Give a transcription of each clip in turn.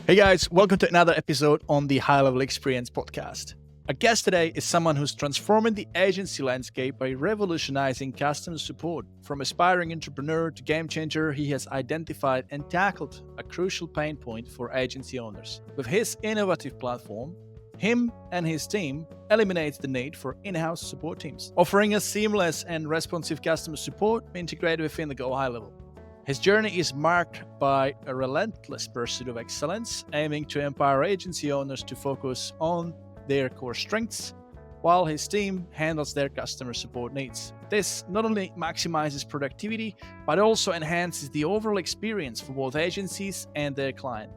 Hey guys, welcome to another episode on the High Level Experience podcast. Our guest today is someone who's transforming the agency landscape by revolutionizing customer support. From aspiring entrepreneur to game changer, he has identified and tackled a crucial pain point for agency owners. With his innovative platform, him and his team eliminates the need for in-house support teams, offering a seamless and responsive customer support integrated within the Go HighLevel. His journey is marked by a relentless pursuit of excellence, aiming to empower agency owners to focus on their core strengths, while his team handles their customer support needs. This not only maximizes productivity, but also enhances the overall experience for both agencies and their client.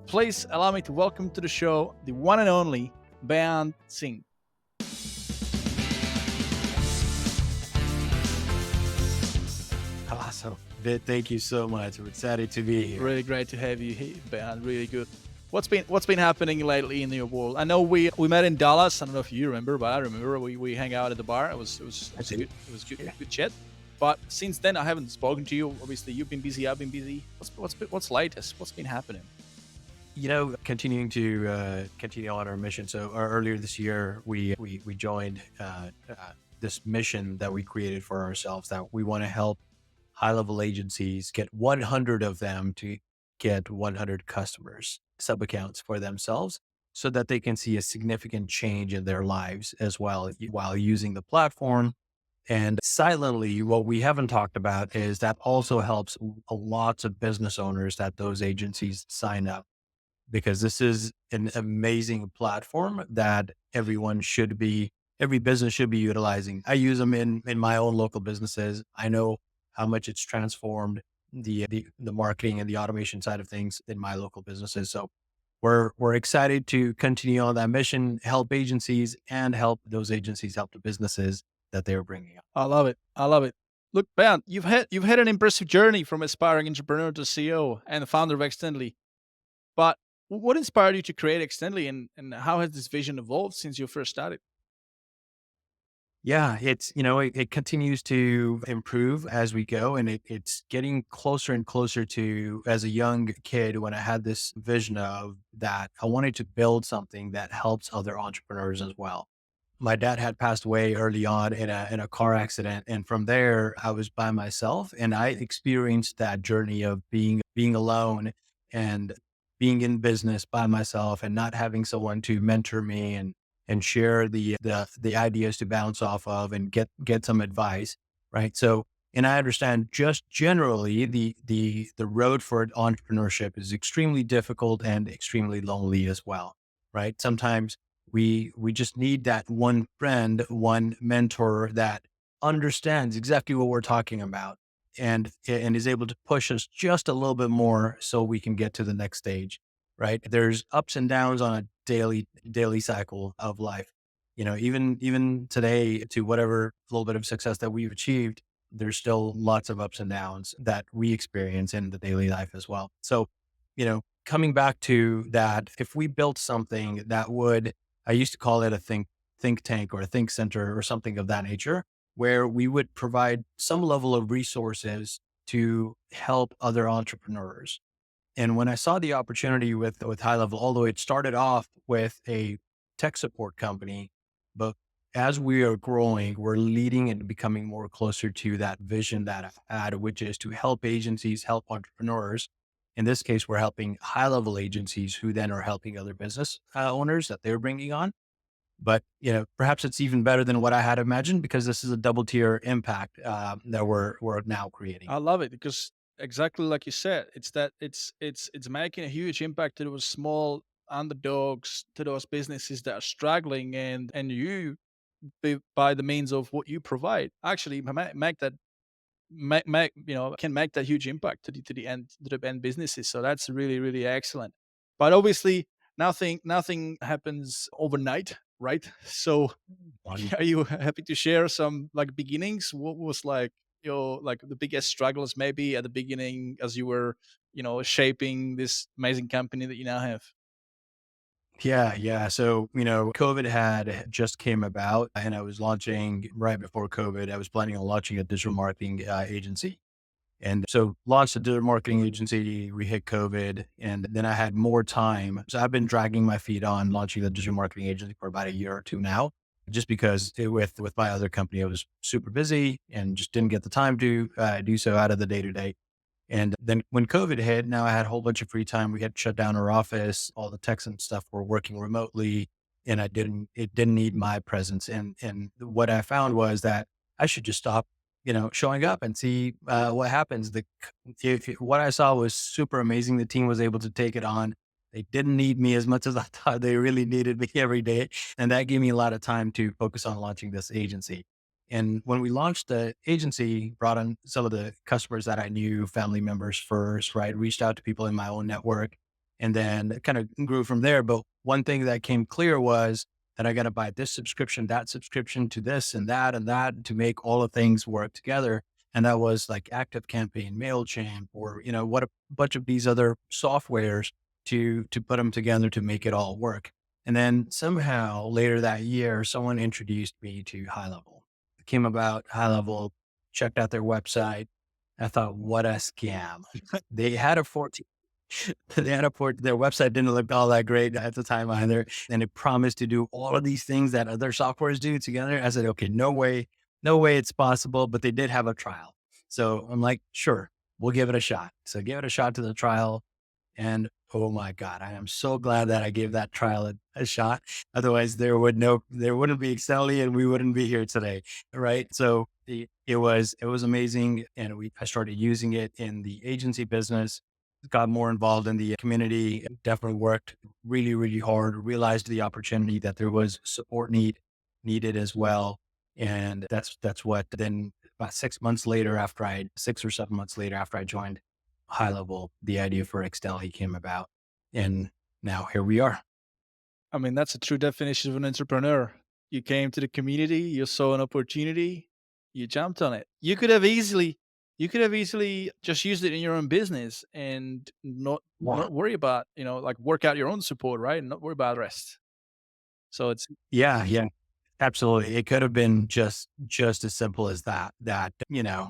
Please allow me to welcome to the show the one and only Beant Singh. Awesome. Vit, thank you so much. We're excited to be here. Really great to have you here, Beant. Really good. What's been happening lately in your world? I know we met in Dallas. I don't know if you remember, but I remember we hang out at the bar. It was good. It was good chat. But since then, I haven't spoken to you. Obviously, you've been busy. I've been busy. What's latest? What's been happening? Continuing to continue on our mission. So earlier this year, we joined this mission that we created for ourselves, that we want to help high-level agencies get 100 of them to get 100 customers, sub-accounts for themselves, so that they can see a significant change in their lives as well while using the platform. And silently, what we haven't talked about is that also helps lots of business owners that those agencies sign up, because this is an amazing platform that every business should be utilizing. I use them in my own local businesses. I know how much it's transformed the marketing and the automation side of things in my local businesses. So we're excited to continue on that mission, help agencies and help those agencies help the businesses that they're bringing up. I love it. I love it. Look, Beant, you've had an impressive journey from aspiring entrepreneur to CEO and the founder of Extendly. But what inspired you to create Extendly, and how has this vision evolved since you first started? Yeah, it continues to improve as we go, and it's getting closer and closer to, as a young kid, when I had this vision of that I wanted to build something that helps other entrepreneurs as well. My dad had passed away early on in a car accident, and from there I was by myself, and I experienced that journey of being alone and being in business by myself and not having someone to mentor me and share the ideas to bounce off of and get some advice, right? So, and I understand just generally the road for entrepreneurship is extremely difficult and extremely lonely as well, right? Sometimes we just need that one friend, one mentor that understands exactly what we're talking about and is able to push us just a little bit more so we can get to the next stage, right? There's ups and downs on a daily cycle of life. Even today, to whatever little bit of success that we've achieved, there's still lots of ups and downs that we experience in the daily life as well. So, coming back to that, if we built something that would, I used to call it a think tank or a think center or something of that nature, where we would provide some level of resources to help other entrepreneurs. And when I saw the opportunity with HighLevel, although it started off with a tech support company, but as we are growing, we're leading and becoming more closer to that vision that I had, which is to help agencies, help entrepreneurs. In this case, we're helping high-level agencies who then are helping other business owners that they're bringing on. But perhaps it's even better than what I had imagined, because this is a double tier impact that we're now creating. I love it because exactly like you said, it's making a huge impact to those small underdogs, to those businesses that are struggling, and you, by the means of what you provide, actually make that can make that huge impact to the end businesses. So that's really really excellent. But obviously, nothing happens overnight, right? So One. are you happy to share some like beginnings? What was like your like the biggest struggles maybe at the beginning as you were, shaping this amazing company that you now have? Yeah, yeah. So, COVID had just came about, and I was launching right before COVID. I was planning on launching a digital marketing agency. And so launched a digital marketing agency. We hit COVID, and then I had more time. So I've been dragging my feet on launching the digital marketing agency for about a year or two now, just because with my other company, I was super busy and just didn't get the time to do so out of the day to day. And then when COVID hit, now I had a whole bunch of free time. We had to shut down our office. All the techs and stuff were working remotely, and it didn't need my presence. And what I found was that I should just stop, showing up and see what happens. What I saw was super amazing. The team was able to take it on. They didn't need me as much as I thought they really needed me every day, and that gave me a lot of time to focus on launching this agency. And when we launched the agency, brought on some of the customers that I knew, family members first, right? Reached out to people in my own network and then it kind of grew from there. But one thing that came clear was that I got to buy this subscription, that subscription to this and that to make all the things work together. And that was like Active Campaign, MailChimp, or, what a bunch of these other softwares to put them together to make it all work. And then somehow later that year, someone introduced me to High Level came about HighLevel, checked out their website. I thought, what a scam. They had a 14, their website didn't look all that great at the time either. And it promised to do all of these things that other softwares do together. I said, okay, no way it's possible, but they did have a trial. So I'm like, sure, we'll give it a shot. So give it a shot to the trial. And oh my God, I am so glad that I gave that trial a shot. Otherwise, there wouldn't be Excelli and we wouldn't be here today. Right. So it was amazing. And I started using it in the agency business, got more involved in the community, definitely worked really, really hard, realized the opportunity that there was support needed as well. And that's what then about 6 months later, 6 or 7 months later, after I joined High Level, the idea for Excelli came about. And now here we are. I mean, that's a true definition of an entrepreneur. You came to the community, you saw an opportunity, you jumped on it. You could have easily just used it in your own business and not Wow. worry about, like work out your own support, right? And not worry about the rest. So it's Yeah, yeah. Absolutely. It could have been just as simple as that,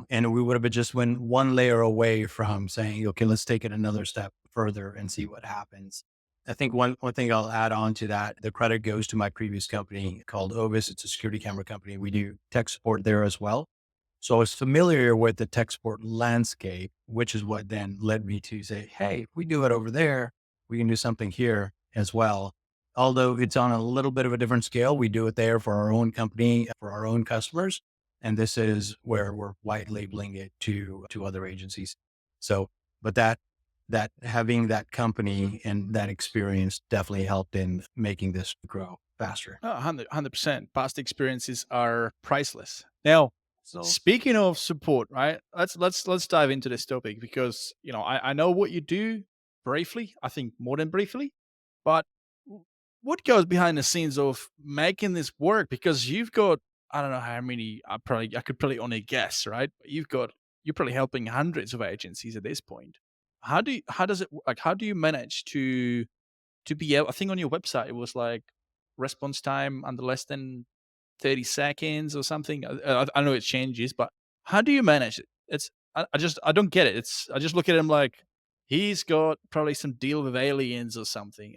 and we would have been just went one layer away from saying, okay, let's take it another step further and see what happens. I think one thing I'll add on to that, the credit goes to my previous company called Ovis. It's a security camera company. We do tech support there as well. So I was familiar with the tech support landscape, which is what then led me to say, hey, if we do it over there, we can do something here as well. Although it's on a little bit of a different scale, we do it there for our own company, for our own customers. And this is where we're white labeling it to other agencies. So, but that having that company and that experience definitely helped in making this grow faster. 100%. Past experiences are priceless. Now, So speaking of support, right? Let's dive into this topic because I know what you do briefly. I think more than briefly, but what goes behind the scenes of making this work? Because you've got, I don't know how many. I could probably only guess, right? But you're probably helping hundreds of agencies at this point. How does it like? How do you manage to be able? I think on your website it was like response time under less than 30 seconds or something. I know it changes, but how do you manage it? I don't get it. I just look at him like he's got probably some deal with aliens or something.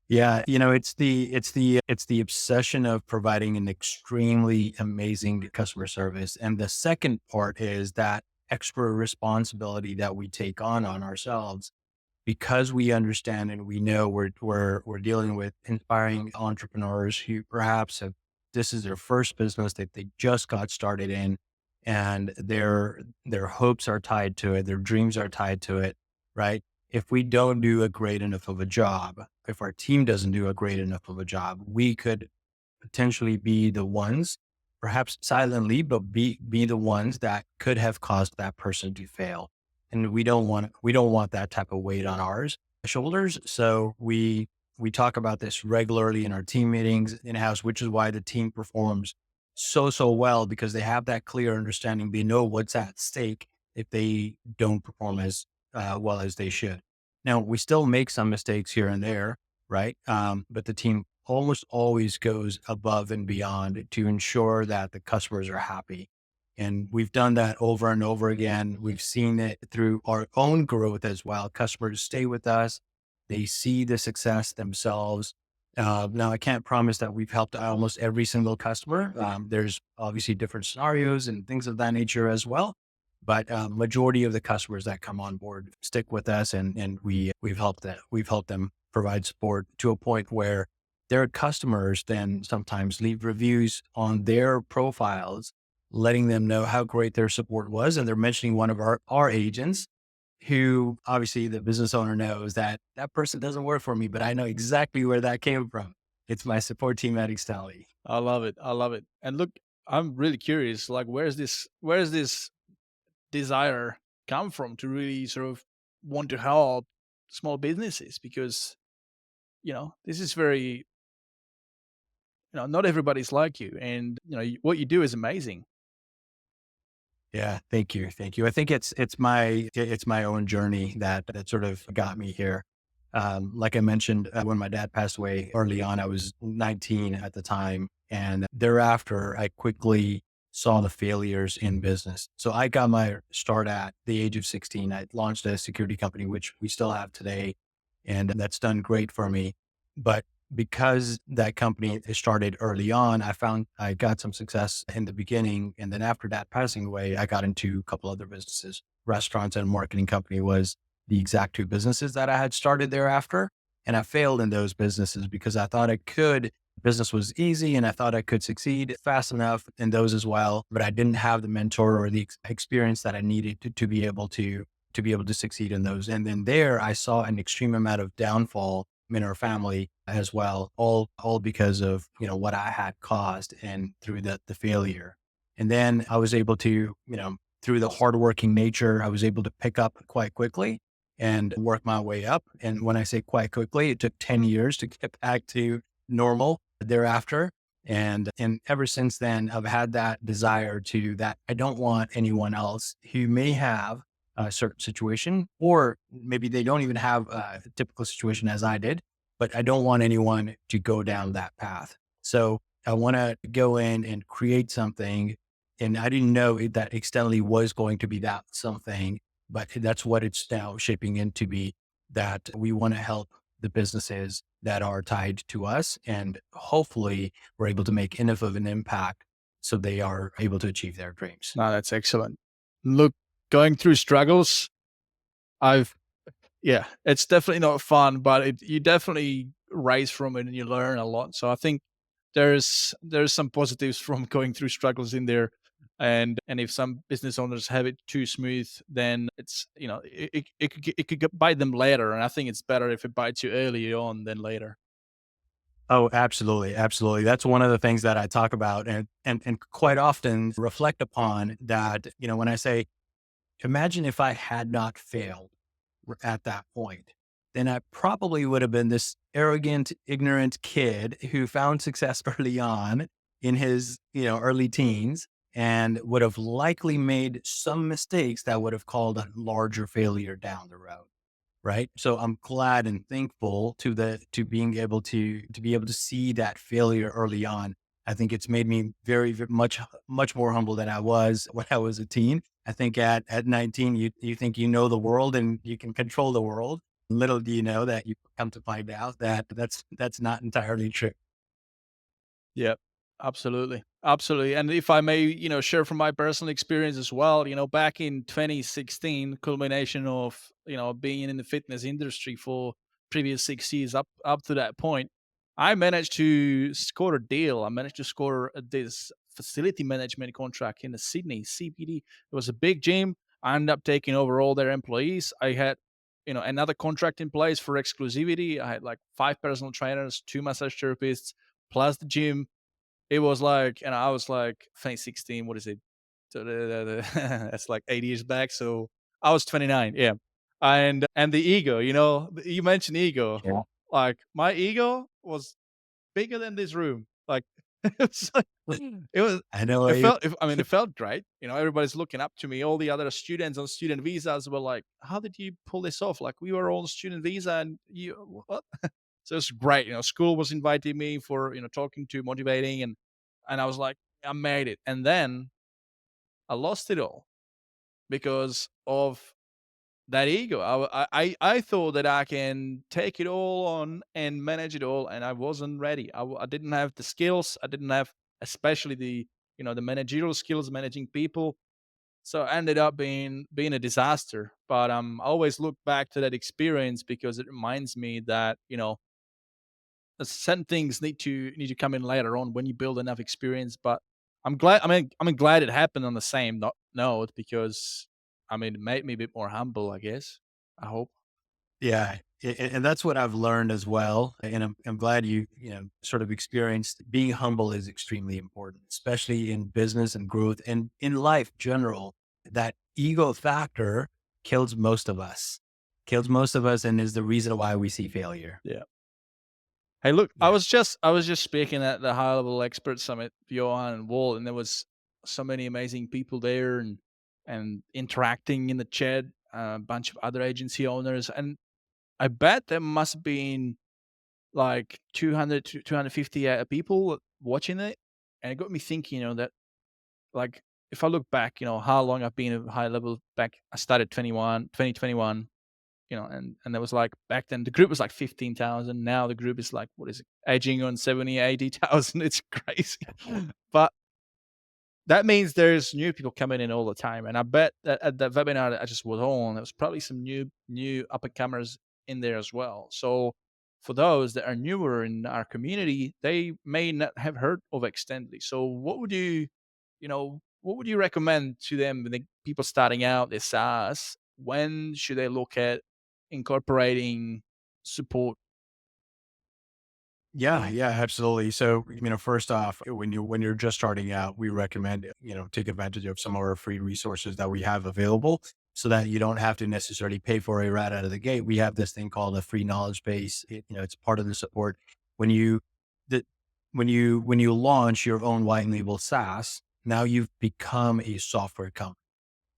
yeah, it's the obsession of providing an extremely amazing customer service. And the second part is that extra responsibility that we take on ourselves because we understand and we know we're dealing with inspiring entrepreneurs who perhaps have this is their first business that they just got started in and their hopes are tied to it, their dreams are tied to it, right? If we don't do a great enough of a job, if our team doesn't do a great enough of a job, we could potentially be the ones, perhaps silently, but be the ones that could have caused that person to fail. And we don't want that type of weight on ours shoulders. So we talk about this regularly in our team meetings in house, which is why the team performs so well because they have that clear understanding. They know what's at stake if they don't perform as well as they should. Now we still make some mistakes here and there, right? But the team almost always goes above and beyond to ensure that the customers are happy. And we've done that over and over again. We've seen it through our own growth as well. Customers stay with us. They see the success themselves. Now, I can't promise that we've helped almost every single customer. There's obviously different scenarios and things of that nature as well. But majority of the customers that come on board stick with us, and we've helped them provide support to a point where their customers then sometimes leave reviews on their profiles, letting them know how great their support was. And they're mentioning one of our agents who obviously the business owner knows that that person doesn't work for me, but I know exactly where that came from. It's my support team at Extally. I love it. I love it. And look, I'm really curious. Like, where's this desire come from to really sort of want to help small businesses? Because this is very, not everybody's like you, and what you do is amazing. Yeah, thank you, thank you. I think it's my own journey that sort of got me here. Like I mentioned, when my dad passed away early on, I was 19 at the time, and thereafter, I quickly saw the failures in business. So I got my start at the age of 16. I launched a security company, which we still have today, and that's done great for me. But because that company started early on, I found I got some success in the beginning. And then after that passing away, I got into a couple other businesses. Restaurants and marketing company was the exact two businesses that I had started thereafter. And I failed in those businesses because I thought I could. Business was easy and I thought I could succeed fast enough in those as well. But I didn't have the mentor or the experience that I needed to be able to be able to succeed in those. And then there I saw an extreme amount of downfall in our family as well, all because of, what I had caused and through the failure. And then I was able to, through the hardworking nature, I was able to pick up quite quickly and work my way up. And when I say quite quickly, it took 10 years to get back to normal thereafter. And ever since then, I've had that desire to that I don't want anyone else who may have a certain situation, or maybe they don't even have a typical situation as I did, but I don't want anyone to go down that path. So I want to go in and create something. And I didn't know that externally was going to be that something, but that's what it's now shaping into be, that we want to help the businesses that are tied to us. And hopefully we're able to make enough of an impact so they are able to achieve their dreams. No, that's excellent. Look, going through struggles, I've yeah, it's definitely not fun, but you definitely rise from it and you learn a lot. So I think there's some positives from going through struggles in there. And if some business owners have it too smooth, then it's it could bite them later. And I think it's better if it bites you early on than later. Oh, absolutely. Absolutely. That's one of the things that I talk about and quite often reflect upon that, when I say, imagine if I had not failed at that point, then I probably would have been this arrogant, ignorant kid who found success early on in his, early teens and would have likely made some mistakes that would have called a larger failure down the road. Right. So I'm glad and thankful to being able to be able to see that failure early on. I think it's made me much more humble than I was when I was a teen. I think at 19, you think you know the world and you can control the world. Little do you know that you come to find out that that's not entirely true. Yeah, absolutely. Absolutely. And if I may, share from my personal experience as well, back in 2016, culmination of, being in the fitness industry for previous 6 years up to that point, I managed to score a deal. I managed to score this facility management contract in the Sydney CBD. It was a big gym. I ended up taking over all their employees. I had, another contract in place for exclusivity. I had like 5 personal trainers, 2 massage therapists, plus the gym. It was like, and I was like 2016. What is it? So that's like 8 years back. So I was 29. Yeah, and the ego. You mentioned ego. Yeah. Like my ego was bigger than this room. Like it was, like, it was. I know It what you felt. I mean, it felt great. Everybody's looking up to me. All the other students on student visas were like, "How did you pull this off? Like we were all on student visa, and you what?" So it's great. School was inviting me for talking to, motivating, and I was like, I made it. And then I lost it all because of that ego. I thought that I can take it all on and manage it all, and I wasn't ready. I didn't have the skills. I didn't have, especially the managerial skills, managing people. So I ended up being a disaster. But I always look back to that experience because it reminds me that certain things need to come in later on when you build enough experience. But I'm glad it happened on the same note because it made me a bit more humble, I guess. I hope. Yeah. And that's what I've learned as well. And I'm glad sort of experienced being humble is extremely important, especially in business and growth and in life general. That ego factor kills most of us, and is the reason why we see failure. Yeah. Hey, look, I Yeah. was just speaking at the high level expert summit, Johan and Wall, and there was so many amazing people there and interacting in the chat, a bunch of other agency owners, and I bet there must have been like 200 to 250 people watching it, and it got me thinking, that like if I look back, how long I've been at high level back. I started 2021, and there was like back then the group was like 15,000. Now the group is like, what is it, aging on 70, 80,000. It's crazy. But that means there's new people coming in all the time. And I bet that at that webinar that I just was on, there was probably some new up and comers in there as well. So for those that are newer in our community, they may not have heard of Extendly. So what would you recommend to them, the people starting out their SaaS? When should they look at incorporating support? Yeah, yeah, absolutely. So, first off, when you're just starting out, we recommend, take advantage of some of our free resources that we have available so that you don't have to necessarily pay for it right out of the gate. We have this thing called a free knowledge base. It's part of the support. When you the when you launch your own white label SaaS, now you've become a software company.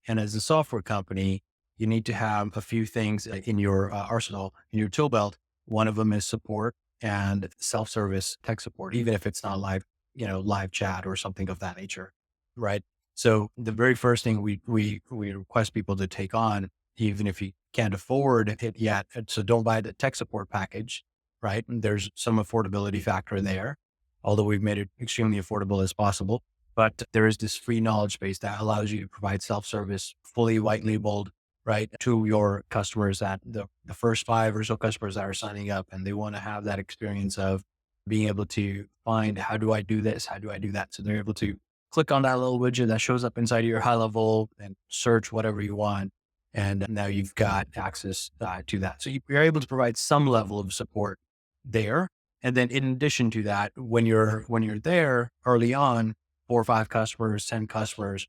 And as a software company, you need to have a few things in your arsenal, in your tool belt. One of them is support and self-service tech support, even if it's not live, live chat or something of that nature. Right. So the very first thing we request people to take on, even if you can't afford it yet. So don't buy the tech support package. Right. And there's some affordability factor there, although we've made it extremely affordable as possible. But there is this free knowledge base that allows you to provide self-service, fully white labeled, right, to your customers, that the first 5 or so customers that are signing up, and they want to have that experience of being able to find, how do I do this? How do I do that? So they're able to click on that little widget that shows up inside of your high level and search whatever you want. And now you've got access to that. So you're able to provide some level of support there. And then in addition to that, when you're there early on, 4 or 5 customers, 10 customers,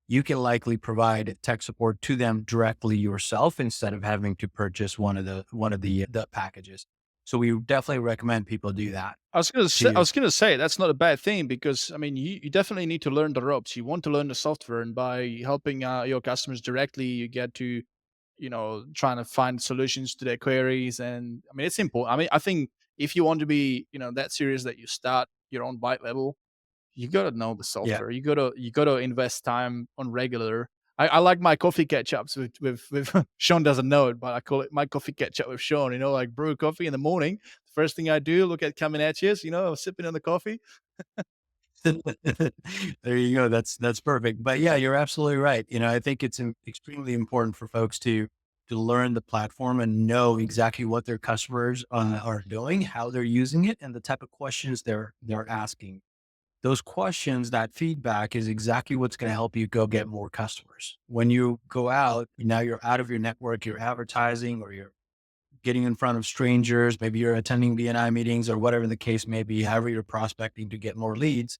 you can likely provide tech support to them directly yourself instead of having to purchase one of the packages. So we definitely recommend people do that I to, was gonna say that's not a bad thing because you definitely need to learn the ropes. You want to learn the software, and by helping your customers directly, you get to trying to find solutions to their queries. And it's important. I think if you want to be that serious that you start your own bite level, you gotta know the yeah. software. You gotta invest time on regular. I like my coffee catch ups with Sean doesn't know it, but I call it my coffee catch up with Sean. Like brew coffee in the morning. First thing I do, look at coming at you, sipping on the coffee. There you go. That's perfect. But yeah, you're absolutely right. I think it's extremely important for folks to learn the platform and know exactly what their customers are doing, how they're using it, and the type of questions they're asking. Those questions, that feedback is exactly what's going to help you go get more customers. When you go out, now you're out of your network, you're advertising, or you're getting in front of strangers. Maybe you're attending BNI meetings or whatever the case may be, however you're prospecting to get more leads.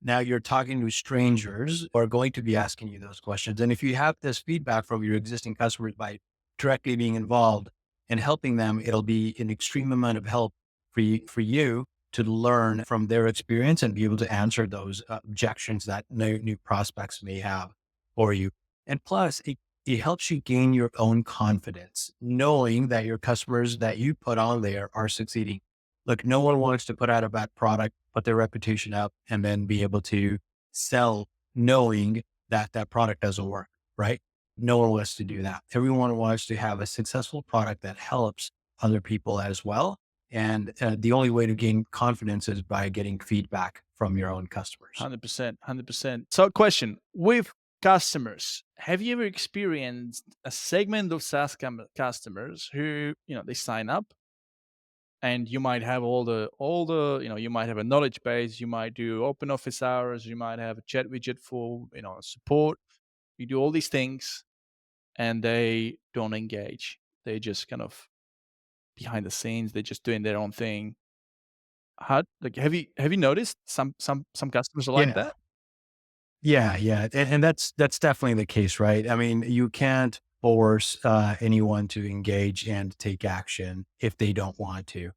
Now you're talking to strangers who are going to be asking you those questions. And if you have this feedback from your existing customers by directly being involved and helping them, it'll be an extreme amount of help for you to learn from their experience and be able to answer those objections that new prospects may have for you. And plus, it helps you gain your own confidence, knowing that your customers that you put on there are succeeding. Look, no one wants to put out a bad product, put their reputation up, and then be able to sell knowing that product doesn't work, right? No one wants to do that. Everyone wants to have a successful product that helps other people as well. And the only way to gain confidence is by getting feedback from your own customers. 100%, 100%. So, question with customers, have you ever experienced a segment of SaaS customers who, they sign up and you might have all the, you might have a knowledge base, you might do open office hours, you might have a chat widget for, support. You do all these things and they don't engage. They just kind of behind the scenes, they're just doing their own thing. How like have you noticed some customers are like Yeah. that? Yeah. And that's definitely the case, right? I mean, you can't force anyone to engage and take action if they don't want to.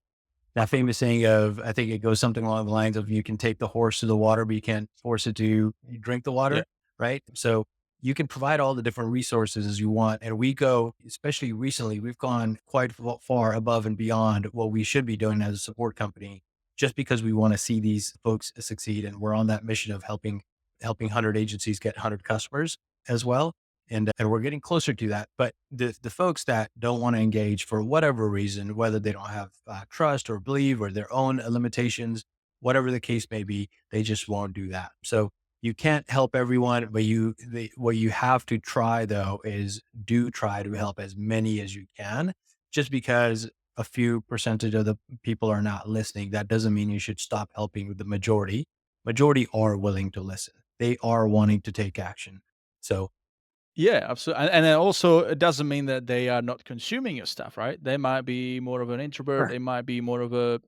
That famous saying of, I think it goes something along the lines of, you can take the horse to the water, but you can't force it to drink the Yeah. water, right? So you can provide all the different resources as you want. And we go, especially recently, we've gone quite far above and beyond what we should be doing as a support company, just because we want to see these folks succeed. And we're on that mission of helping 100 agencies get 100 customers as well. And we're getting closer to that. But the folks that don't want to engage for whatever reason, whether they don't have trust or believe or their own limitations, whatever the case may be, they just won't do that. So you can't help everyone, but what you have to try though is do try to help as many as you can. Just because a few percentage of the people are not listening, that doesn't mean you should stop helping the majority. Majority are willing to listen. They are wanting to take action. So Yeah, absolutely. And then also, it doesn't mean that they are not consuming your stuff, right? They might be more of an introvert. sure. They might be more of a,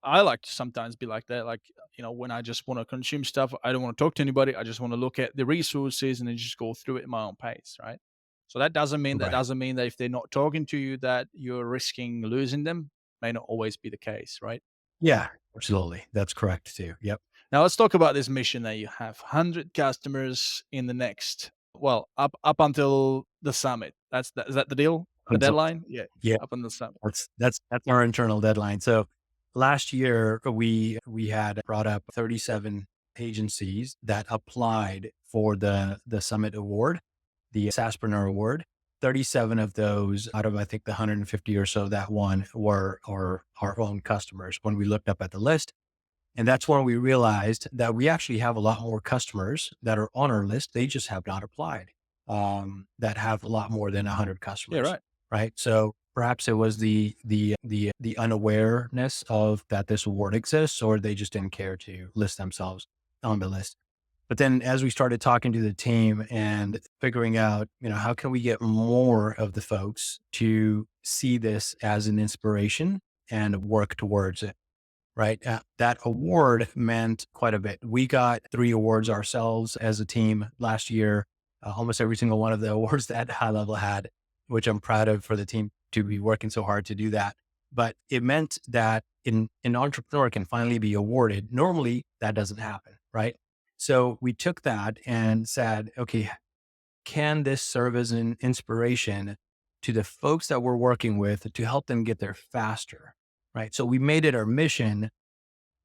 I like to sometimes be like that. Like, when I just want to consume stuff, I don't want to talk to anybody. I just want to look at the resources and then just go through it at my own pace, right? So Right. doesn't mean that if they're not talking to you, that you're risking losing them. May not always be the case, right? Yeah, absolutely. That's correct too. Yep. Now let's talk about this mission that you have 100 customers in the next, well, up until the summit. Is that the deal? The Until deadline? Yeah, yeah, up until the summit. that's our internal deadline. So last year we had brought up 37 agencies that applied for the Summit Award, the SaaSpreneur Award. 37 of those out of I think the 150 or so that won were our own customers when we looked up at the list. And that's when we realized that we actually have a lot more customers that are on our list. They just have not applied, that have a lot more than 100 Yeah, customers, right. right? So perhaps it was the unawareness of that this award exists, or they just didn't care to list themselves on the list. But then as we started talking to the team and figuring out, how can we get more of the folks to see this as an inspiration and work towards it, right? That award meant quite a bit. We got 3 awards ourselves as a team last year, almost every single one of the awards that High Level had, which I'm proud of for the team to be working so hard to do that. But it meant that an entrepreneur can finally be awarded. Normally, that doesn't happen, right? So we took that and said, okay, can this serve as an inspiration to the folks that we're working with to help them get there faster? Right. So we made it our mission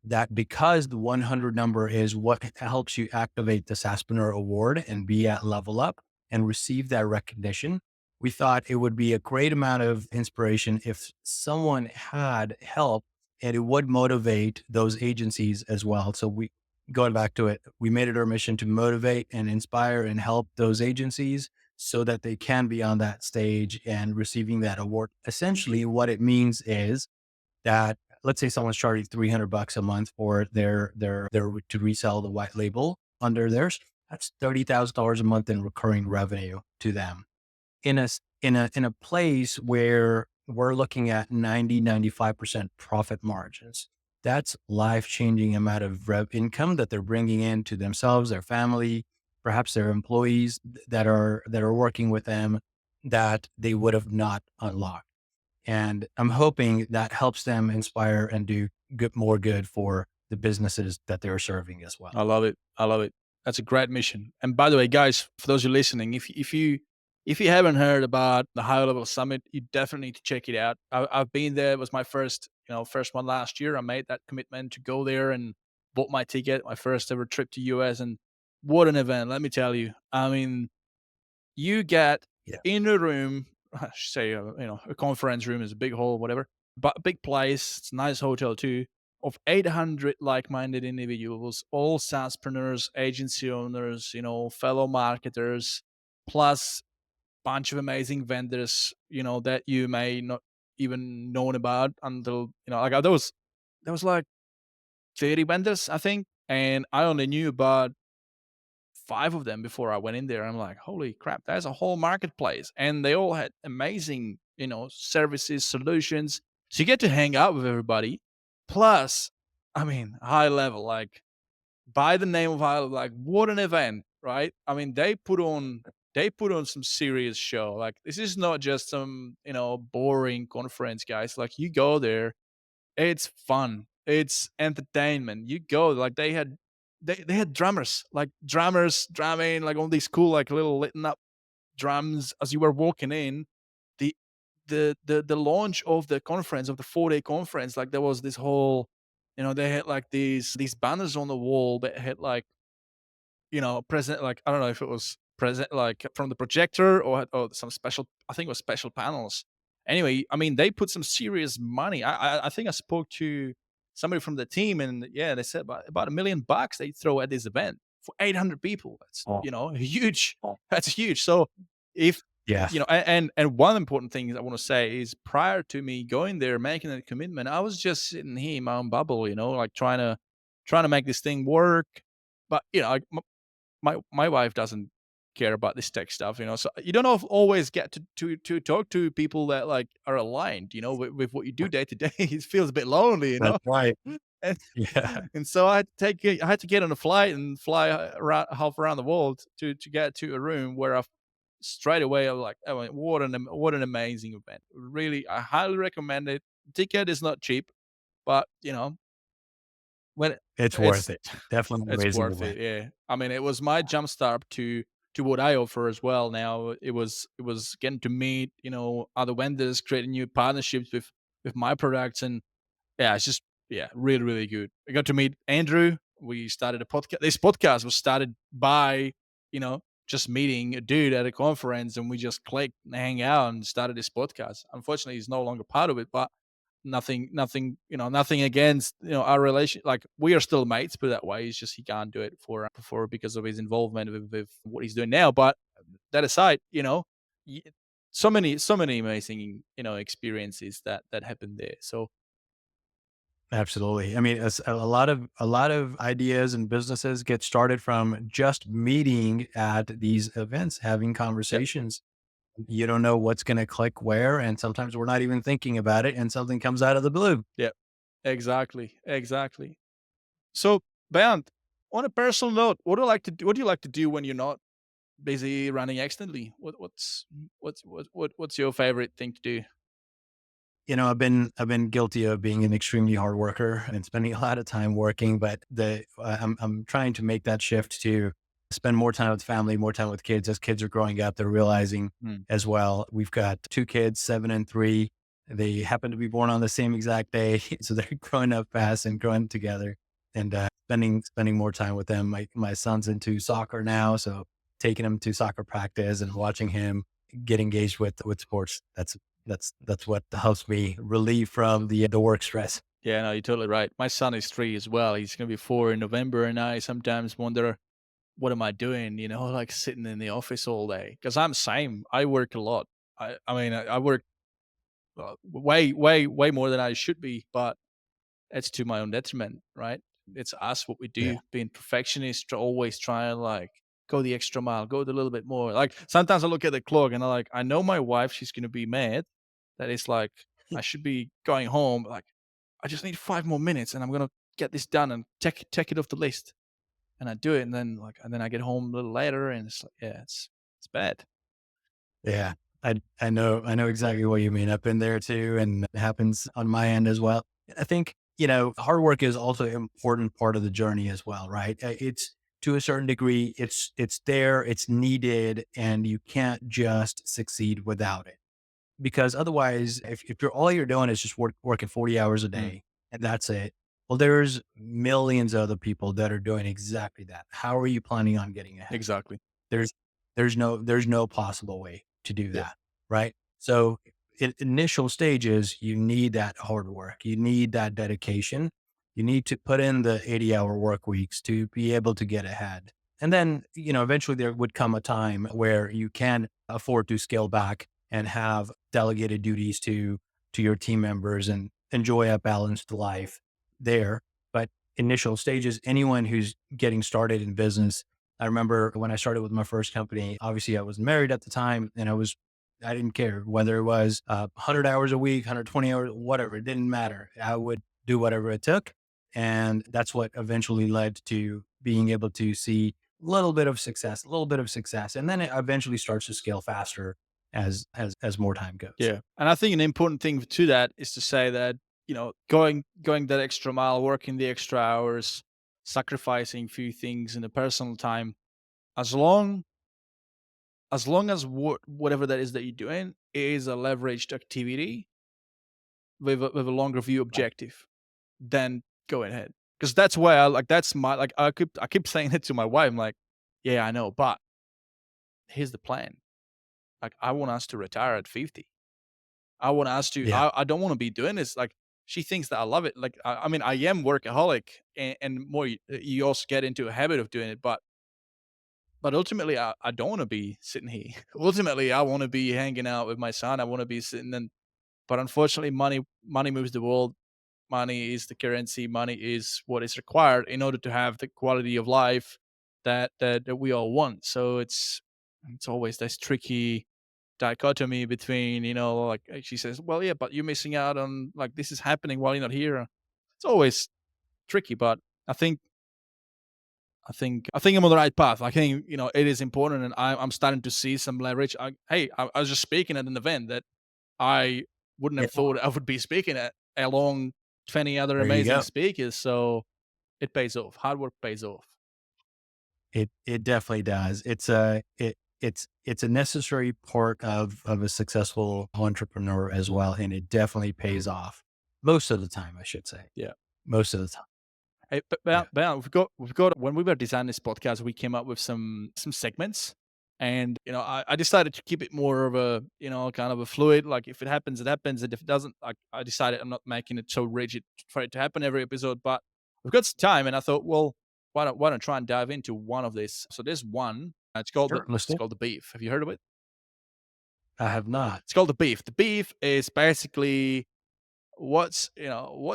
that because the 100 number is what helps you activate the SaaSpreneur Award and be at level up and receive that recognition, we thought it would be a great amount of inspiration if someone had help, and it would motivate those agencies as well. So going back to it, we made it our mission to motivate and inspire and help those agencies so that they can be on that stage and receiving that award. Essentially, what it means is that, let's say someone's charging $300 a month for their to resell the white label under theirs. That's $30,000 a month in recurring revenue to them in a place where we're looking at 95% profit margins. That's life changing amount of income that they're bringing in to themselves, their family, perhaps their employees that are working with them, that they would have not unlocked. And I'm hoping that helps them inspire and do more good for the businesses that they're serving as well. I love it. I love it. That's a great mission. And by the way, guys, for those who are listening, if you haven't heard about the High Level Summit, you definitely need to check it out. I've been there. It was my first one last year. I made that commitment to go there and bought my ticket, my first ever trip to US, and what an event, let me tell you. I mean, you get Yeah. in a room, I should say, a conference room is a big hall, whatever, but a big place. It's a nice hotel too, of 800 like-minded individuals, all SaaSpreneurs, agency owners, fellow marketers, plus bunch of amazing vendors, that you may not even known about until, like there was like 30 vendors, I think, and I only knew about 5 of them before I went in there. I'm like, "Holy crap, there's a whole marketplace." And they all had amazing, services, solutions. So you get to hang out with everybody. Plus, I mean, high level, like by the name of high level, like what an event, right? I mean, they put on some serious show. Like this is not just some, boring conference, guys. Like you go there, it's fun. It's entertainment. You go like they had drummers, like drummers drumming like on these cool like little lit up drums as you were walking in. The the launch of the conference of the 4-day conference, like there was this whole, they had like these banners on the wall that had like, present, like I don't know if it was present like from the projector or some special, I think it was special panels. Anyway, I mean, they put some serious money. I think I spoke to somebody from the team, and yeah, they said about $1 million they throw at this event for 800 people. That's, Oh, huge. That's huge. So if yeah. and one important thing I want to say is prior to me going there making that commitment, I was just sitting here in my own bubble, like trying to make this thing work. But like, my wife doesn't care about this tech stuff, so you don't always get to talk to people that like are aligned, with what you do day to day. It feels a bit lonely, That's right. and Yeah. and so I had to get on a flight and fly around, half around the world to get to a room where I straight away I'm like, oh, what an amazing event. Really, I highly recommend it. Ticket is not cheap, but when It's worth it's it. Definitely an it's amazing worth event. it, yeah. I mean, it was my jumpstart to what I offer as well now. It was getting to meet, other vendors, creating new partnerships with my products, and yeah, it's just, yeah, really, really good. I got to meet Andrew. We started a podcast. This podcast was started by, just meeting a dude at a conference, and we just clicked and hang out and started this podcast. Unfortunately, he's no longer part of it, but nothing against, our relation. Like we are still mates, put it that way. It's just he can't do it for because of his involvement with what he's doing now. But that aside, y- so many amazing, experiences that happened there. So Absolutely. I mean, a lot of ideas and businesses get started from just meeting at these events, having yep, conversations. You don't know what's going to click where, and sometimes we're not even thinking about it, and something comes out of the blue. yep, exactly. So, Bernd, on a personal note, what do you like to do when you're not busy running externally? What's your favorite thing to do? I've been guilty of being an extremely hard worker and spending a lot of time working, but I'm trying to make that shift to spend more time with family, more time with kids. As kids are growing up, they're realizing Hmm. as well. We've got 2 kids, 7 and 3. They happen to be born on the same exact day, so they're growing up fast and growing together. And spending more time with them. My son's into soccer now, so taking him to soccer practice and watching him get engaged with sports. That's what helps me relieve from the work stress. Yeah, no, you're totally right. My son is 3 as well. He's gonna be 4 in November, and I sometimes wonder, what am I doing? Like sitting in the office all day. Because I'm same. I work a lot. I mean, I work way, way, way more than I should be, but it's to my own detriment, right? It's us, what we Yeah. do, being perfectionists, always trying like go the extra mile, go the little bit more. Like sometimes I look at the clock and I know my wife, she's gonna be mad that it's like I should be going home. Like I just need 5 more minutes and I'm gonna get this done and take it off the list. And I do it, and then I get home a little later, and it's like, yeah, it's bad. Yeah. I know exactly what you mean. I've been there too, and it happens on my end as well. I think, hard work is also an important part of the journey as well, right? It's to a certain degree, it's there, it's needed, and you can't just succeed without it. Because otherwise, if you're all you're doing is just working 40 hours a Mm, day and that's it, Well, there's millions of other people that are doing exactly that. How are you planning on getting ahead? Exactly. There's there's no possible way to do Yeah. that, right? So in initial stages, you need that hard work. You need that dedication. You need to put in the 80-hour work weeks to be able to get ahead. And then, eventually there would come a time where you can afford to scale back and have delegated duties to your team members and enjoy a balanced life there. But initial stages, anyone who's getting started in business, I remember when I started with my first company, obviously I was married at the time and I didn't care whether it was 100 hours a week, 120 hours, whatever, it didn't matter. I would do whatever it took. And that's what eventually led to being able to see a little bit of success, a little bit of success. And then it eventually starts to scale faster as more time goes. Yeah. And I think an important thing to that is to say that, going that extra mile, working the extra hours, sacrificing few things in the personal time, as long as whatever that is that you're doing is a leveraged activity with a longer view Right. objective, then go ahead. Because that's why that's my like I keep saying it to my wife. I'm like, yeah, I know, but here's the plan. Like I want us to retire at 50. I want us to. Yeah. I don't want to be doing this. Like she thinks that I love it. Like I mean, I am workaholic, and more you also get into a habit of doing it. But ultimately, I don't want to be sitting here. Ultimately, I want to be hanging out with my son. I want to be sitting and. But unfortunately, money moves the world. Money is the currency. Money is what is required in order to have the quality of life that we all want. So it's always this tricky dichotomy between, she says, well, yeah, but you're missing out on, like, this is happening while you're not here. It's always tricky, but I think I think I'm on the right path. I think, it is important, and I'm starting to see some leverage. I was just speaking at an event that I wouldn't Yeah. have thought I would be speaking at, along 20 other There you amazing go. speakers. So it pays off. Hard work pays off. It definitely does. It's a necessary part of a successful entrepreneur as well, and it definitely pays off most of the time, I should say. Yeah. Most of the time. Hey, Yeah. but we've got when we were designing this podcast, we came up with some segments, and I decided to keep it more of a, kind of a fluid. Like if it happens, it happens, and if it doesn't, like I decided I'm not making it so rigid for it to happen every episode. But we've got some time, and I thought, well, why don't try and dive into one of these? So there's one. Sure. It's Listening. called the beef. Have you heard of it? I have not. It's called the beef. The beef is basically what's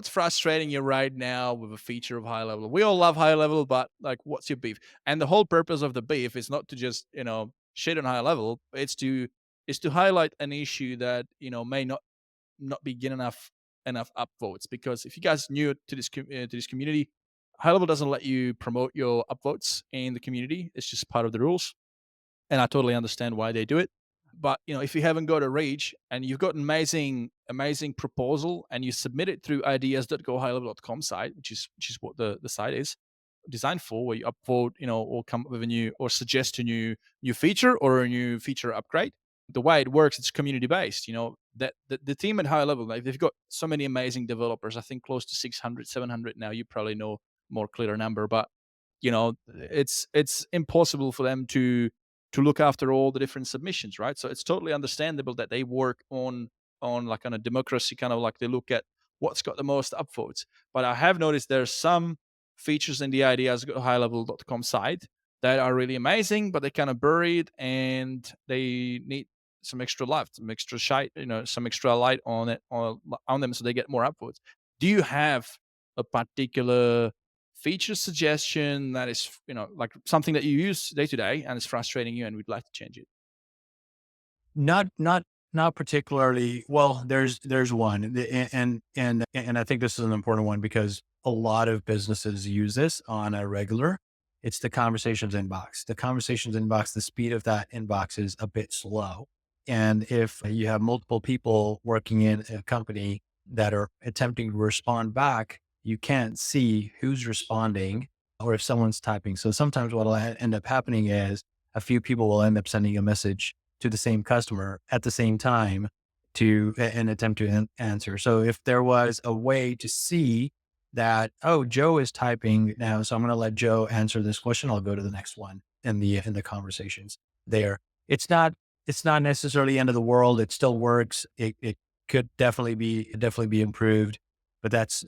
frustrating you right now with a feature of high level. We all love high level, but like, what's your beef? And the whole purpose of the beef is not to just shit on high level. It's to highlight an issue that may not be getting enough upvotes. Because if you guys new to this community, high level doesn't let you promote your upvotes in the community. It's just part of the rules, and I totally understand why they do it. But if you haven't got a reach and you've got an amazing proposal and you submit it through ideas.gohighlevel.com site, which is what the site is designed for, where you upvote, or come up with a new, or suggest a new feature or a new feature upgrade. The way it works, it's community based. That the team at high level, like, they've got so many amazing developers. I think close to 600, 700 now. You probably know more clearer number, but it's impossible for them to look after all the different submissions, right? So it's totally understandable that they work on like on a democracy, kind of like they look at what's got the most upvotes. But I have noticed there's some features in the ideas highlevel.com site that are really amazing, but they're kind of buried and they need some extra light, some extra shite, some extra light on it, on them, so they get more upvotes. Do you have a particular feature suggestion that is, like something that you use day to day and is frustrating you and we'd like to change it? Not particularly. Well, there's one, and I think this is an important one because a lot of businesses use this on a regular. It's the conversations inbox. The conversations inbox, the speed of that inbox is a bit slow. And if you have multiple people working in a company that are attempting to respond back, you can't see who's responding or if someone's typing. So sometimes what will end up happening is a few people will end up sending a message to the same customer at the same time to an attempt to answer. So if there was a way to see that, oh, Joe is typing now, so I'm going to let Joe answer this question. I'll go to the next one in the conversations there. It's not it's not necessarily the end of the world. It still works. It could definitely be improved, but that's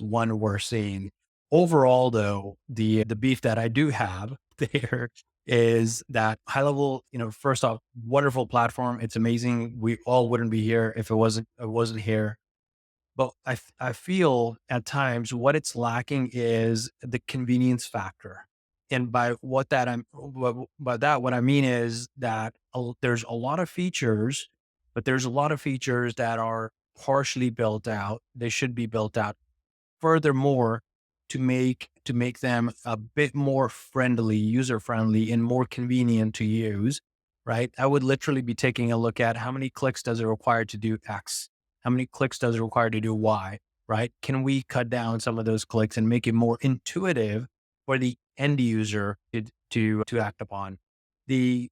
one we're seeing. Overall, though, the beef that I do have there is that high level, first off, wonderful platform. It's amazing. We all wouldn't be here if it wasn't here. But I feel at times what it's lacking is the convenience factor. And by that, what I mean is that there's a lot of features, but there's a lot of features that are partially built out. They should be built out furthermore to make them a bit more friendly, user friendly, and more convenient to use. Right? I would literally be taking a look at how many clicks does it require to do X, how many clicks does it require to do Y, right? Can we cut down some of those clicks and make it more intuitive for the end user to act upon? The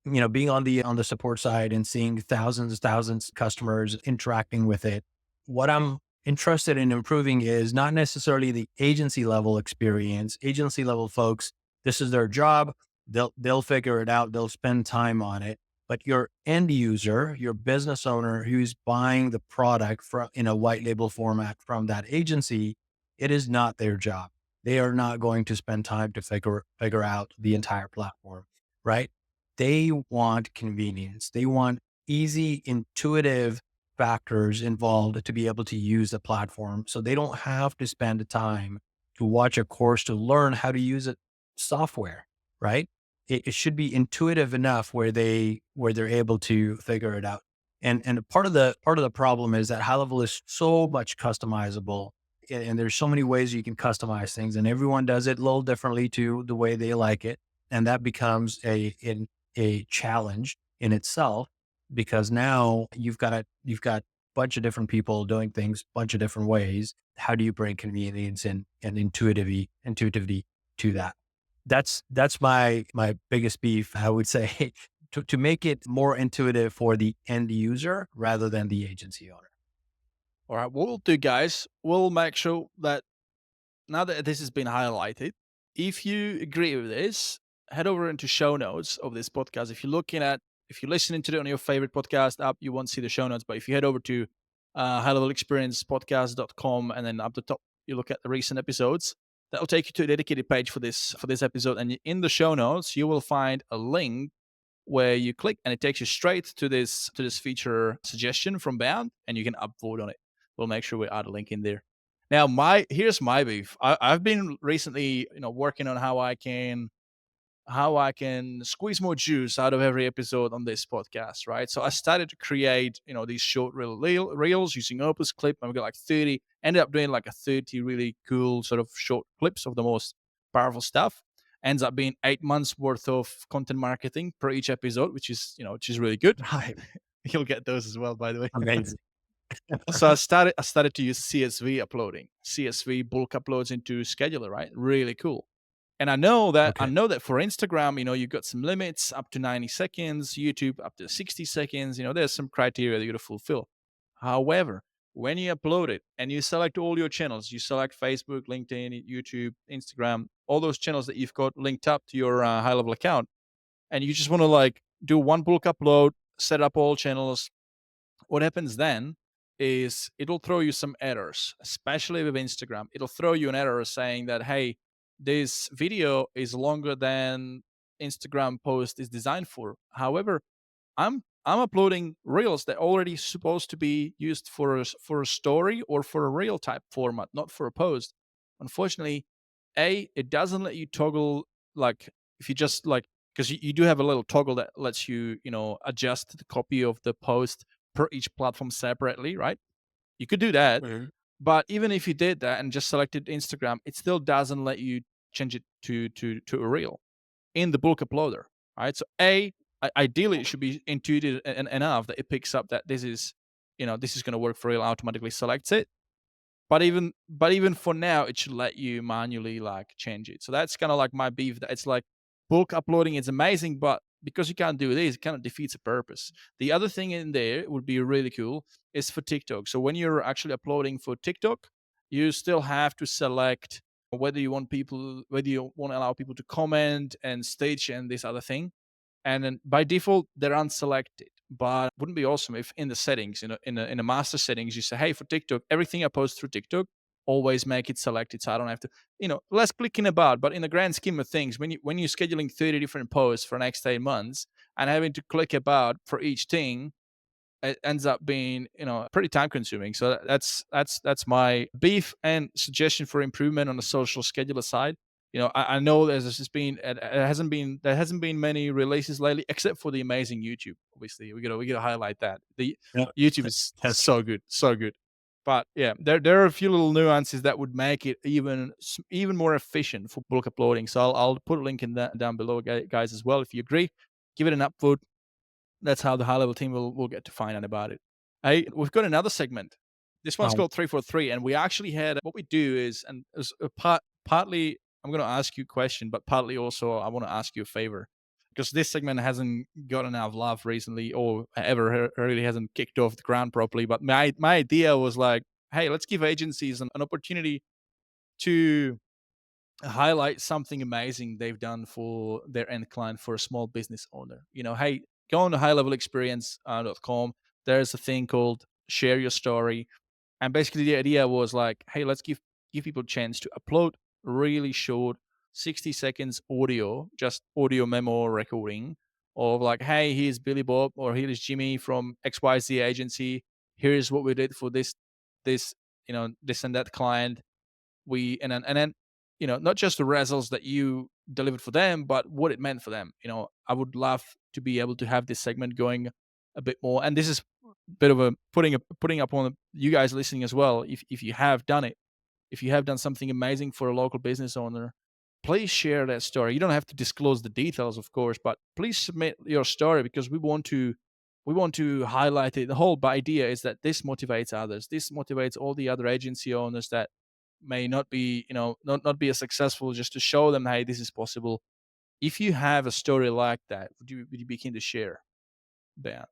being on the support side and seeing thousands of customers interacting with it, what I'm interested in improving is not necessarily the agency level experience. Agency level folks, this is their job. They'll figure it out. They'll spend time on it. But your end user, your business owner who's buying the product from in a white label format from that agency, it is not their job. They are not going to spend time to figure out the entire platform, right? They want convenience. They want easy, intuitive factors involved to be able to use the platform. So they don't have to spend the time to watch a course to learn how to use it software, right? It should be intuitive enough where they're able to figure it out. And part of the problem is that high level is so much customizable, and there's so many ways you can customize things, and everyone does it a little differently to the way they like it. And that becomes a challenge in itself, because now you've got a bunch of different people doing things bunch of different ways. How do you bring convenience and intuitivity to that? That's my biggest beef, I would say, to make it more intuitive for the end user rather than the agency owner. All right, what we'll do, guys, we'll make sure that now that this has been highlighted, if you agree with this, head over into show notes of this podcast. If you're listening to it on your favorite podcast app, you won't see the show notes. But if you head over to highlevelexperiencepodcast.com and then up the top, you look at the recent episodes, that'll take you to a dedicated page for this episode. And in the show notes, you will find a link where you click and it takes you straight to this feature suggestion from Beant, and you can upvote on it. We'll make sure we add a link in there. Now, here's my beef. I've been recently, working on how I can squeeze more juice out of every episode on this podcast, right? So I started to create, these short reels using Opus Clip. I've got like 30. Ended up doing like a 30 really cool sort of short clips of the most powerful stuff. Ends up being 8 months worth of content marketing per each episode, which is really good. Right. You'll get those as well, by the way. Amazing. So I started to use CSV uploading, CSV bulk uploads into Scheduler, right? Really cool. And I Okay. know that for Instagram, you've got some limits up to 90 seconds, YouTube up to 60 seconds. There's some criteria that you got to fulfill. However, when you upload it and you select all your channels, you select Facebook, LinkedIn, YouTube, Instagram, all those channels that you've got linked up to your high level account, and you just want to like do one bulk upload, set up all channels. What happens then is it'll throw you some errors, especially with Instagram. It'll throw you an error saying that, hey, this video is longer than Instagram post is designed for. However, I'm uploading reels that already supposed to be used for a story or for a reel type format, not for a post. Unfortunately, it doesn't let you toggle, like, if you just like, because you do have a little toggle that lets you adjust the copy of the post per each platform separately, right? You could do that, Mhm. but even if you did that and just selected Instagram, it still doesn't let you change it to a reel in the bulk uploader. Right. So ideally it should be intuitive enough that it picks up that this is going to work for real, automatically selects it. But even for now, it should let you manually like change it. So that's kind of like my beef, that it's like bulk uploading is amazing, but because you can't do this, it kind of defeats the purpose. The other thing in there would be really cool is for TikTok. So when you're actually uploading for TikTok, You still have to select whether you want to allow people to comment and stage and this other thing. And then by default, they're unselected. But wouldn't it be awesome if in the settings, in the master settings, you say, hey, for TikTok, everything I post through TikTok, always make it selected, so I don't have to, less clicking about. But in the grand scheme of things, when you're scheduling 30 different posts for the next 8 months and having to click about for each thing, it ends up being pretty time consuming. So that's my beef and suggestion for improvement on the social scheduler side. I know there's just been it hasn't been many releases lately, except for the amazing YouTube. Obviously, we gotta highlight that the Yeah. YouTube is That's so good, so good. But yeah, there are a few little nuances that would make it even more efficient for bulk uploading. So I'll put a link in that down below, guys, as well. If you agree, give it an upvote. That's how the high level team will get to find out about it. Hey, we've got another segment. This one's right. called 343, and we actually had what we do is, and as a partly I'm going to ask you a question, but partly also I want to ask you a favor because this segment hasn't gotten enough love recently, or ever really hasn't kicked off the ground properly. But my idea was like, hey, let's give agencies an opportunity to highlight something amazing they've done for their end client, for a small business owner. Hey, go on to highlevelexperience.com. There's a thing called share your story. And basically the idea was like, hey, let's give people a chance to upload really short 60 seconds audio, just audio memo recording of like, hey, here's Billy Bob or here's Jimmy from XYZ agency. Here's what we did for this, this and that client. And then not just the results that you delivered for them, but what it meant for them. I would love to be able to have this segment going a bit more, and this is a bit of a putting up on you guys listening as well. If you have done it, if you have done something amazing for a local business owner, please share that story. You don't have to disclose the details, of course, but please submit your story because we want to highlight it. The whole idea is that this motivates others. This motivates all the other agency owners that may not be, not be as successful, just to show them, hey, this is possible. If you have a story like that, would you be keen to share that?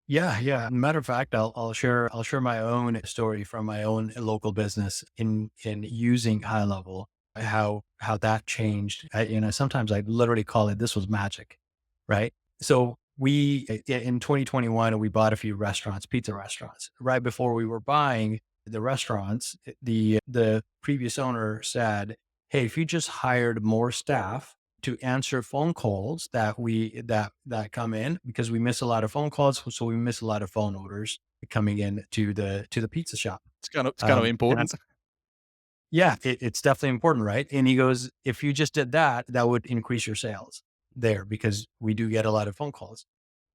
Yeah, yeah. Matter of fact, I'll share my own story from my own local business in using high level, how that changed. Sometimes I literally call it this was magic, right? So in 2021 we bought a few restaurants, pizza restaurants. Right before we were buying the restaurants, the previous owner said, "Hey, if you just hired more staff to answer phone calls that come in, because we miss a lot of phone calls, so we miss a lot of phone orders coming in to the pizza shop." It's kind of And important. yeah, it's definitely important, right? And he goes, "If you just did that, that would increase your sales there, because we do get a lot of phone calls,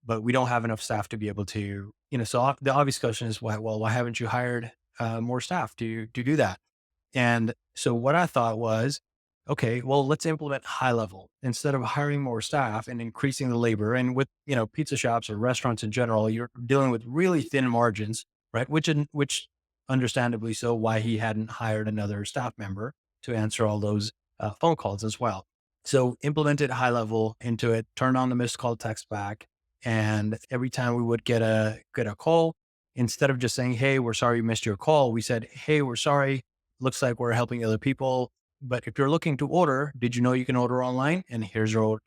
but we don't have enough staff to be able to, So the obvious question is, why? Well, why haven't you hired more staff to do that?" And so what I thought was, okay, well, let's implement high level instead of hiring more staff and increasing the labor. And with, pizza shops or restaurants in general, you're dealing with really thin margins, right? Which understandably so, why he hadn't hired another staff member to answer all those phone calls as well. So implemented high level into it, turned on the missed call text back. And every time we would get a call, instead of just saying, "Hey, we're sorry you missed your call," we said, "Hey, we're sorry. Looks like we're helping other people. But if you're looking to order, did you know you can order online? And here's your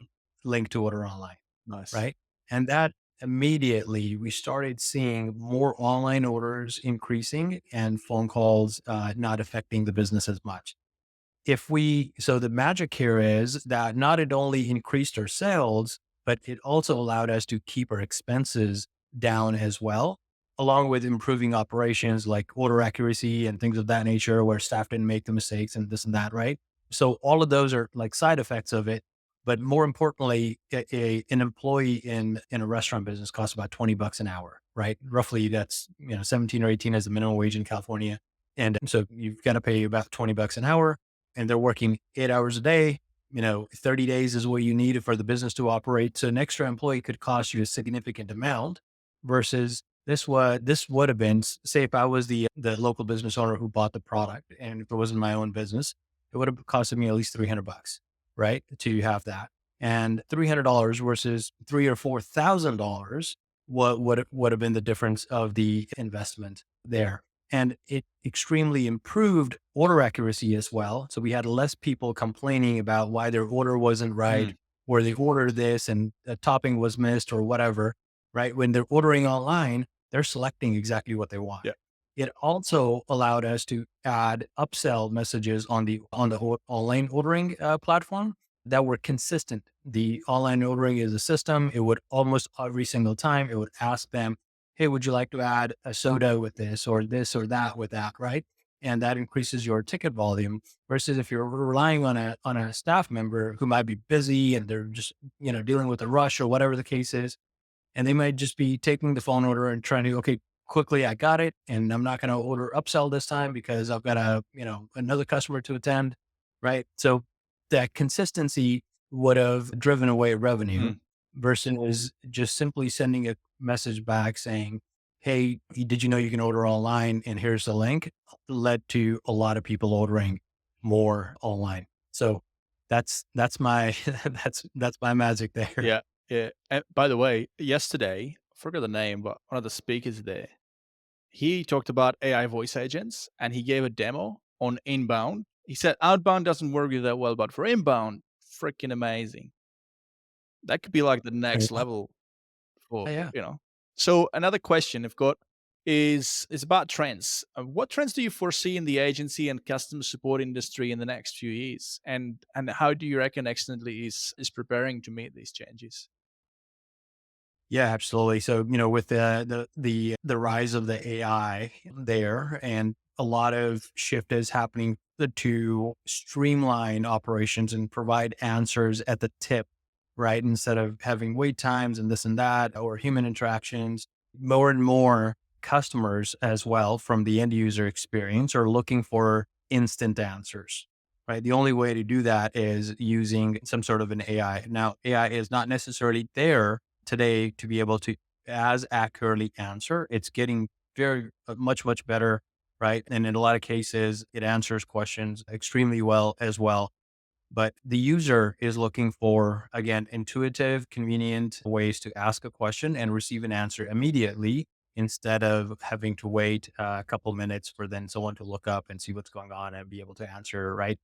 link to order online." Nice. Right. And that immediately we started seeing more online orders increasing and phone calls not affecting the business as much. So the magic here is that not it only increased our sales, but it also allowed us to keep our expenses down as well, along with improving operations like order accuracy and things of that nature, where staff didn't make the mistakes and this and that, right? So all of those are like side effects of it. But more importantly, an employee in a restaurant business costs about $20 an hour, right? Roughly that's, 17 or 18 as the minimum wage in California. And so you've got to pay about $20 an hour, and they're working 8 hours a day. 30 days is what you need for the business to operate. So an extra employee could cost you a significant amount versus this would have been, say if I was the local business owner who bought the product, and if it wasn't my own business, it would have costed me at least $300, right? To have that. And $300 versus $3,000 or $4,000, what would have been the difference of the investment there? And it extremely improved order accuracy as well. So we had less people complaining about why their order wasn't right, Mm. or they ordered this and a topping was missed or whatever, right? When they're ordering online, they're selecting exactly what they want. Yeah. It also allowed us to add upsell messages on the online ordering platform that were consistent. The online ordering is a system. It would almost every single time it would ask them, "Hey, would you like to add a soda with this or that with that?" Right, and that increases your ticket volume. Versus if you're relying on a staff member who might be busy and they're just dealing with a rush or whatever the case is, and they might just be taking the phone order and trying to, okay, quickly, I got it. And I'm not going to order upsell this time because I've got another customer to attend. Right. So that consistency would have driven away revenue Mm. versus just simply sending a message back saying, "Hey, did you know you can order online? And here's the link," led to a lot of people ordering more online. So that's my, that's my magic there. Yeah. Yeah. And by the way, yesterday, I forgot the name, but one of the speakers there, he talked about AI voice agents and he gave a demo on inbound. He said outbound doesn't work that well, but for inbound, freaking amazing. That could be like the next level for, Yeah. you know. So another question I've got is about trends. What trends do you foresee in the agency and customer support industry in the next few years? And how do you reckon Extendly is preparing to meet these changes? Yeah, absolutely. So, with the rise of the AI there, and a lot of shift is happening to streamline operations and provide answers at the tip, right? Instead of having wait times and this and that, or human interactions, more and more customers as well from the end user experience are looking for instant answers. Right. The only way to do that is using some sort of an AI. Now, AI is not necessarily there today to be able to as accurately answer. It's getting very much, much better, right? And in a lot of cases, it answers questions extremely well as well. But the user is looking for, again, intuitive, convenient ways to ask a question and receive an answer immediately instead of having to wait a couple minutes for then someone to look up and see what's going on and be able to answer, right?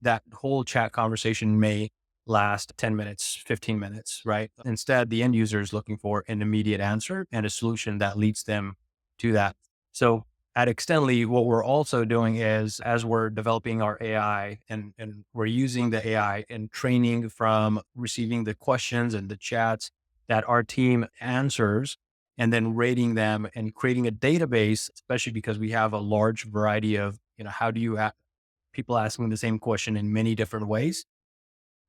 That whole chat conversation may last 10 minutes, 15 minutes, right? Instead, the end user is looking for an immediate answer and a solution that leads them to that. So at Extendly, what we're also doing is as we're developing our AI and we're using the AI and training from receiving the questions and the chats that our team answers and then rating them and creating a database, especially because we have a large variety of, how do you people asking the same question in many different ways.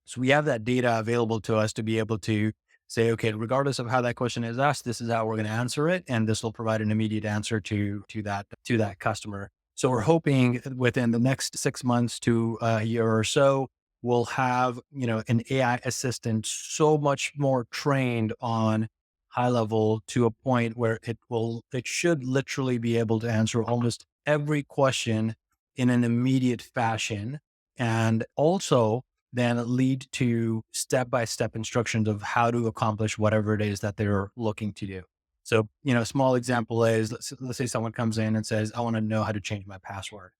So we have that data available to us to be able to say, okay, regardless of how that question is asked, this is how we're going to answer it, and this will provide an immediate answer to that customer. So we're hoping within the next 6 months to a year or so, we'll have an AI assistant so much more trained on high level to a point where it should literally be able to answer almost every question in an immediate fashion, and also then lead to step-by-step instructions of how to accomplish whatever it is that they're looking to do. So, a small example is let's say someone comes in and says, "I want to know how to change my password,"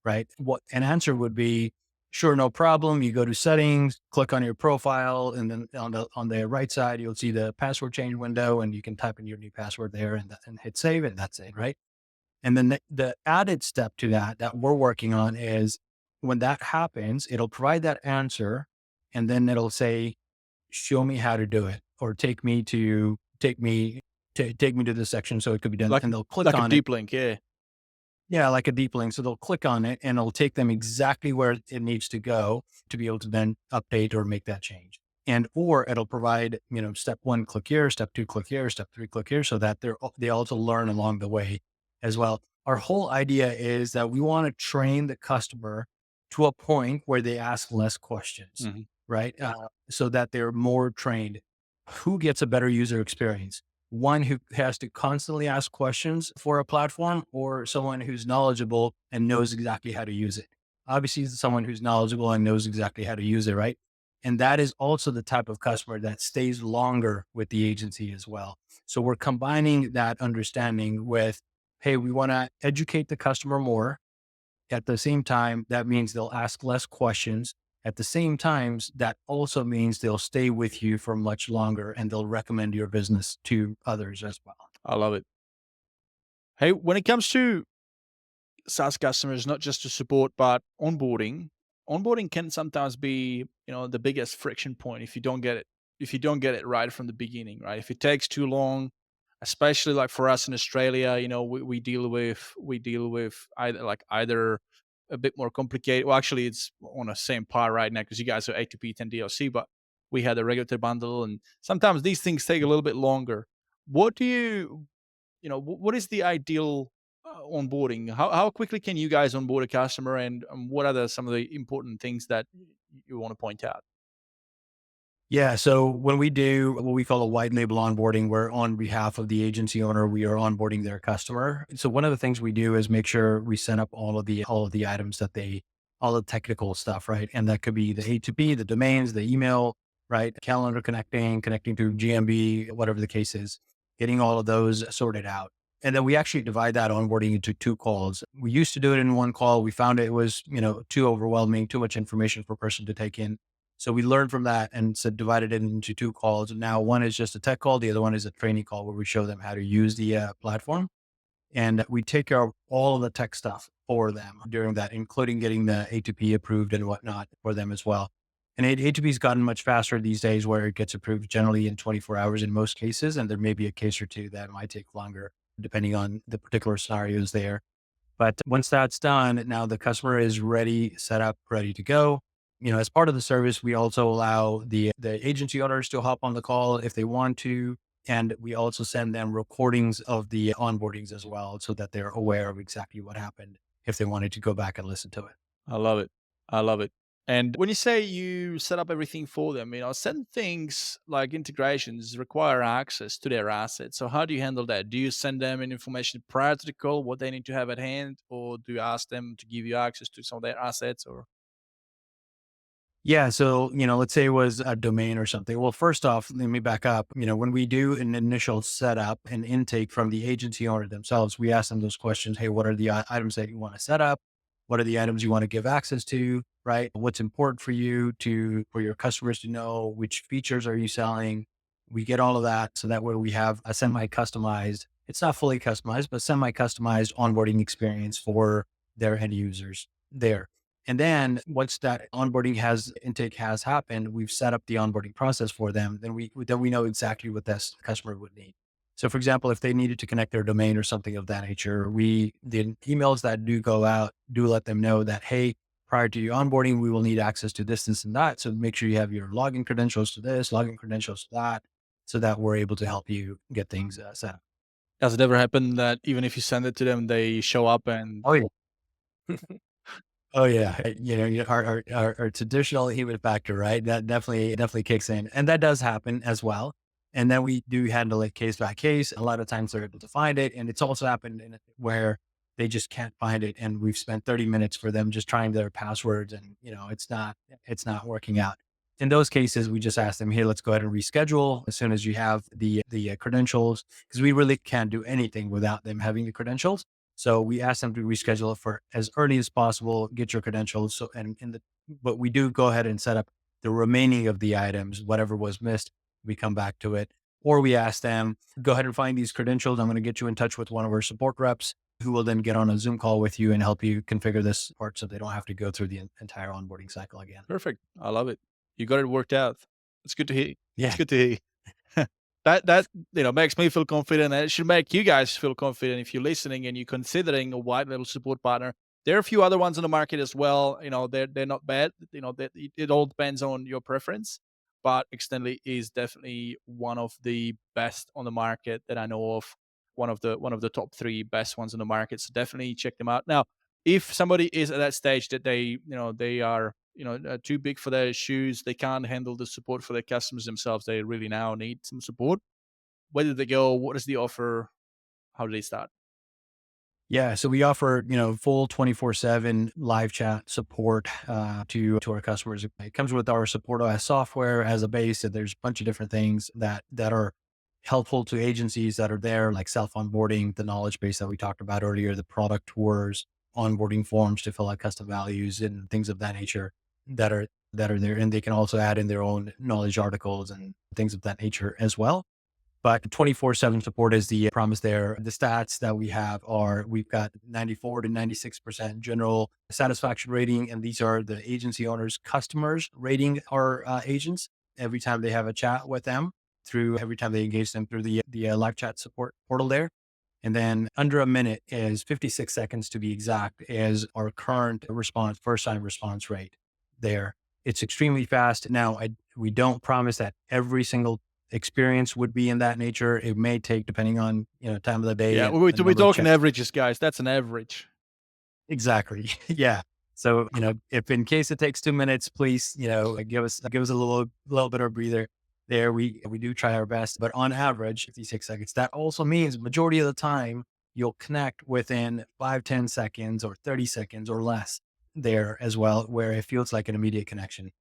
right? What an answer would be, "Sure, no problem. You go to settings, click on your profile, and then on the right side, you'll see the password change window, and you can type in your new password there and hit save, and that's it, right?" And then the added step to that we're working on is when that happens, it'll provide that answer and then it'll say, "Show me how to do it," or take me to this section so it could be done. Like And they'll click like a on it. deep link, yeah. Yeah, like a deep link. So they'll click on it and it'll take them exactly where it needs to go to be able to then update or make that change. And or it'll provide, step one, click here, step two, click here, step three, click here, so that they also learn along the way as well. Our whole idea is that we want to train the customer to a point where they ask less questions, Mhm. right? So that they're more trained. Who gets a better user experience? One who has to constantly ask questions for a platform, or someone who's knowledgeable and knows exactly how to use it? Obviously, someone who's knowledgeable and knows exactly how to use it, right? And that is also the type of customer that stays longer with the agency as well. So we're combining that understanding with hey, we want to educate the customer more. At the same time, that means they'll ask less questions. At the same times, that also means they'll stay with you for much longer and they'll recommend your business to others as well. I love it. Hey, when it comes to SaaS customers, not just to support, but onboarding can sometimes be, the biggest friction point if you don't get it right from the beginning, right? If it takes too long, especially like for us in Australia, we deal with either a bit more complicated. Well, actually, it's on the same par right now because you guys are A2P 10 DLC, but we had a regulatory bundle, and sometimes these things take a little bit longer. What do you what is the ideal onboarding? How quickly can you guys onboard a customer, and what are some of the important things that you want to point out? Yeah. So when we do what we call a white label onboarding, where on behalf of the agency owner, we are onboarding their customer. So one of the things we do is make sure we set up all of the items that all the technical stuff, right? And that could be the A2P, the domains, the email, right? Calendar connecting to GMB, whatever the case is, getting all of those sorted out. And then we actually divide that onboarding into two calls. We used to do it in one call. We found it was, too overwhelming, too much information for a person to take in. So we learned from that and said divided it into two calls. And now one is just a tech call. The other one is a training call where we show them how to use the platform. And we take care of all of the tech stuff for them during that, including getting the A2P approved and whatnot for them as well. And A2P has gotten much faster these days where it gets approved generally in 24 hours in most cases. And there may be a case or two that might take longer depending on the particular scenarios there. But once that's done, now the customer is ready, set up, ready to go. As part of the service, we also allow the agency owners to hop on the call if they want to. And we also send them recordings of the onboardings as well so that they're aware of exactly what happened if they wanted to go back and listen to it. I love it. I love it. And when you say you set up everything for them, certain things like integrations require access to their assets. So how do you handle that? Do you send them in information prior to the call, what they need to have at hand, or do you ask them to give you access to some of their assets? Or Yeah. So, let's say it was a domain or something. Well, first off, let me back up. When we do an initial setup and intake from the agency owner themselves, we ask them those questions. Hey, what are the items that you want to set up? What are the items you want to give access to? Right. What's important for you for your customers to know? Which features are you selling? We get all of that. So that way we have a semi customized, it's not fully customized, but semi customized onboarding experience for their end users there. And then once that onboarding intake has happened, we've set up the onboarding process for them. Then we know exactly what this customer would need. So, for example, if they needed to connect their domain or something of that nature, the emails that do go out do let them know that, hey, prior to your onboarding, we will need access to this, and that. So make sure you have your login credentials to this, login credentials to that, so that we're able to help you get things set up. has it ever happened that even if you send it to them, they show up and Oh yeah. Oh yeah, our traditional human factor, right? That definitely kicks in, and that does happen as well. And then we do handle it case by case. A lot of times they're able to find it, and it's also happened where they just can't find it, and we've spent 30 minutes for them just trying their passwords, and it's not working out. In those cases, we just ask them, "Hey, let's go ahead and reschedule as soon as you have the credentials," because we really can't do anything without them having the credentials. So we ask them to reschedule it for as early as possible, get your credentials. So, but we do go ahead and set up the remaining of the items, whatever was missed, we come back to it. Or we ask them, go ahead and find these credentials. I'm going to get you in touch with one of our support reps who will then get on a Zoom call with you and help you configure this part so they don't have to go through the entire onboarding cycle again. perfect. I love it. You got it worked out. It's good to hear. It's Yeah. good to hear. That makes me feel confident, and it should make you guys feel confident if you're listening and you're considering a white level support partner. There are a few other ones on the market as well. They're not bad. It all depends on your preference, but Extendly is definitely one of the best on the market that I know of. One of the top three best ones on the market. So definitely check them out. Now, if somebody is at that stage that they are too big for their shoes, they can't handle the support for their customers themselves, they really now need some support. Where do they go? What is the offer? How do they start? Yeah, so we offer, full 24/7 live chat support to our customers. It comes with our support OS software as a base, and there's a bunch of different things that are helpful to agencies that are there, like self-onboarding, the knowledge base that we talked about earlier, the product tours, onboarding forms to fill out custom values and things of that nature that are there. And they can also add in their own knowledge articles and things of that nature as well. But 24/7 support is the promise there. The stats that we have are we've got 94 to 96% general satisfaction rating. And these are the agency owners, customers rating our agents every time they have a chat with them through every time they engage them through the live chat support portal there. And then under a minute is 56 seconds to be exact is our current response, first time response rate there. It's extremely fast. Now, we don't promise that every single experience would be in that nature. It may take, depending on, time of the day Yeah, and we're the we're number of talking chats. averages, guys. That's an average. Exactly. Yeah. So, if in case it takes 2 minutes, please, give us a little bit of a breather there. We do try our best, but on average, 56 seconds. That also means majority of the time you'll connect within 5, 10 seconds or 30 seconds or less there as well, where it feels like an immediate connection.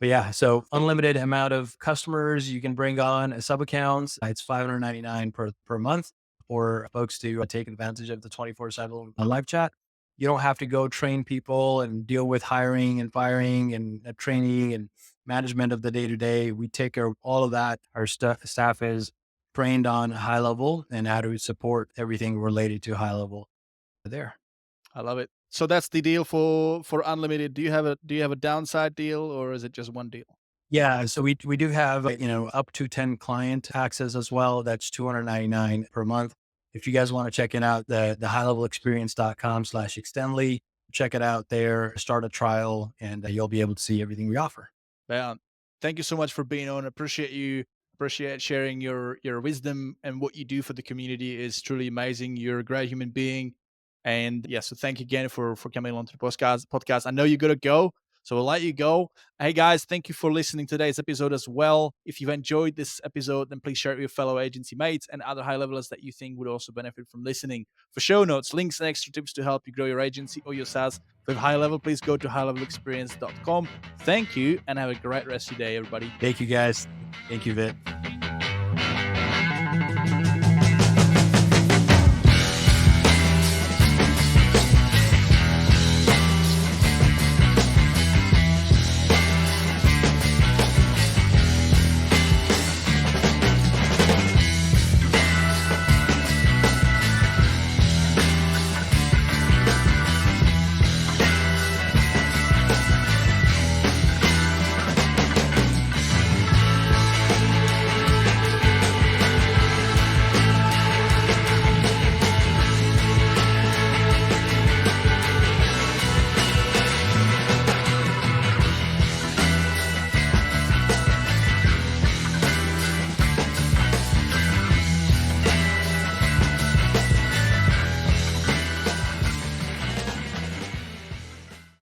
But yeah, so unlimited amount of customers you can bring on as sub accounts. It's $599 per month for folks to take advantage of the 24/7 live chat. You don't have to go train people and deal with hiring and firing and training and management of the day to day. We take care of all of that. Our staff is trained on high level and how to support everything related to high level there. I love it. So that's the deal for unlimited. Do you have a downside deal, or is it just one deal? Yeah, so we do have, up to 10 client access as well. That's 299 per month. If you guys want to check it out, the highlevelexperience.com/extendly, check it out there, start a trial, and you'll be able to see everything we offer. Yeah. Thank you so much for being on. Appreciate you. Appreciate sharing your wisdom, and what you do for the community is truly amazing. You're a great human being. And yeah, so thank you again for coming on to the podcast. I know you gotta go, so we'll let you go. Hey guys, thank you for listening to today's episode as well. If you've enjoyed this episode, then please share it with your fellow agency mates and other high levelers that you think would also benefit from listening. For show notes, links, and extra tips to help you grow your agency or your SaaS with high level, please go to highlevelexperience.com. Thank you, and have a great rest of your day, everybody. Thank you guys. Thank you, Vit.